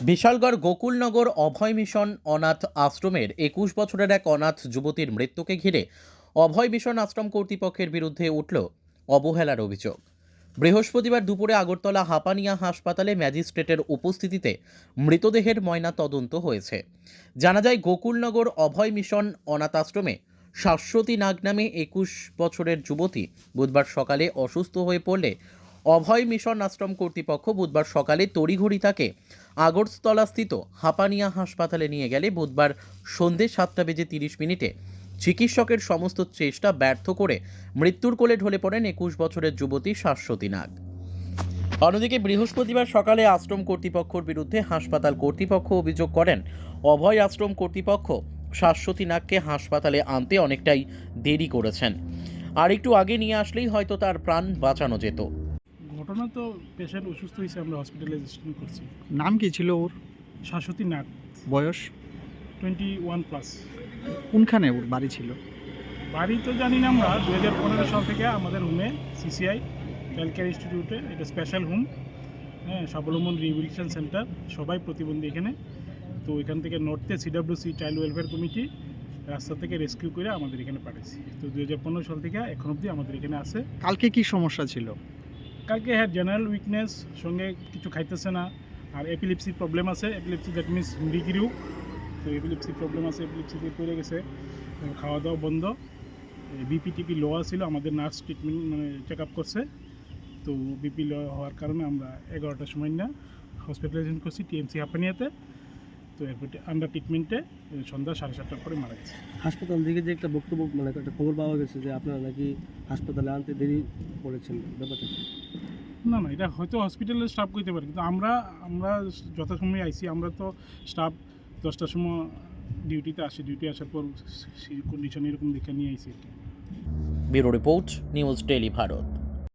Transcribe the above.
বিশালগড় গোকুলনগর অভয় mission অনাথ আশ্রমের ২১ বছরের এক অনাথ যুবতীর মৃত্যুকে ঘিরে অভয় মিশন আশ্রম কর্তৃপক্ষের বিরুদ্ধে উঠল অবহেলার অভিযোগ। বৃহস্পতিবার দুপুরে আগরতলা হাপানিয়া হাসপাতালে ম্যাজিস্ট্রেটের উপস্থিতিতে মৃতদেহের ময়না তদন্ত হয়েছে। জানা যায়, গোকুলনগর অভয় মিশন অনাথ আশ্রমে শাশ্বতী নাগ নামে ২১ বছরের যুবতী বুধবার সকালে অসুস্থ হয়ে পড়লে অভয় মিশন আশ্রম কর্তৃপক্ষ বুধবার সকালে তড়িঘড়ি তাকে আগরতলাস্থিত হাপানিয়া হাসপাতালে নিয়ে গেলে বুধবার সন্ধে 7:30 চিকিৎসকের সমস্ত চেষ্টা ব্যর্থ করে মৃত্যুর কোলে ঢলে পড়েন ২১ বছরের যুবতী শাশ্বতী নাগ। অন্যদিকে বৃহস্পতিবার সকালে আশ্রম কর্তৃপক্ষের বিরুদ্ধে হাসপাতাল কর্তৃপক্ষ অভিযোগ করেন, অভয় আশ্রম কর্তৃপক্ষ শাশ্বতী নাগকে হাসপাতালে আনতে অনেকটাই দেরি করেছেন, আর একটু আগে নিয়ে আসলেই হয়তো তার প্রাণ বাঁচানো যেত। ঘটনা তো পেশেন্ট অসুস্থ হয়েছে, আমরা হসপিটালাইজেশন করছি। নাম কি ছিল ওর? শাশ্বতী নাগ, বয়স? 21+। কোনখানে ওর বাড়ি ছিল? বাড়ি তো জানি না আমরা। 2015 সাল থেকে আমাদের হোমে সিসিআই চাইল্ড কেয়ার ইনস্টিটিউটে, এটা স্পেশাল হোম, হ্যাঁ, স্বাবলম্বন রিহ্যাবিলিটেশন সেন্টার, সবাই প্রতিবন্ধী এখানে। তো এখান থেকে নর্থে সিডাব্লিউসি চাইল্ড ওয়েলফেয়ার কমিটি রাস্তা থেকে রেস্কিউ করে আমাদের এখানে পাঠিয়েছি। তো 2015 সাল থেকে এখন অবধি আমাদের এখানে আছে। কালকে কি সমস্যা ছিল? কালকে হ্যাঁ, জেনারেল উইকনেস, সঙ্গে কিছু খাইতেছে না, আর এপিলিপসির প্রবলেম আছে। এপিলিপসি দ্যাট মিনস মৃগিরু। তো এপিলিপসির প্রবলেম আছে, এপিলিপসিতে পড়ে গেছে, খাওয়া দাওয়া বন্ধ, বিপি লো ছিল। আমাদের নার্স ট্রিটমেন্ট মানে চেক আপ করছে। তো বিপি লো হওয়ার কারণে আমরা 11টার সময় না হসপিটালাইজেশন করছি টিএমসি হাপানিয়াতে। তো এরপর আন্ডার ট্রিটমেন্টে সন্ধ্যা 7:30টার পরে মারা গেছে। হাসপাতাল থেকে যে একটা বক্তব্য মানে একটা খবর পাওয়া গেছে যে আপনারা নাকি হাসপাতালে আনতে দেরি করেছেন, ব্যাপারটা কি? না, এটা হয়তো হসপিটালের স্টাফ করতে পারে, কিন্তু আমরা যথাসময়ে আইছি। আমরা তো স্টাফ 10টার সময় ডিউটিতে আসি, ডিউটি আসার পর কন্ডিশন এরকম দেখে নিয়ে আইছি। Bureau report, news daily Bharat.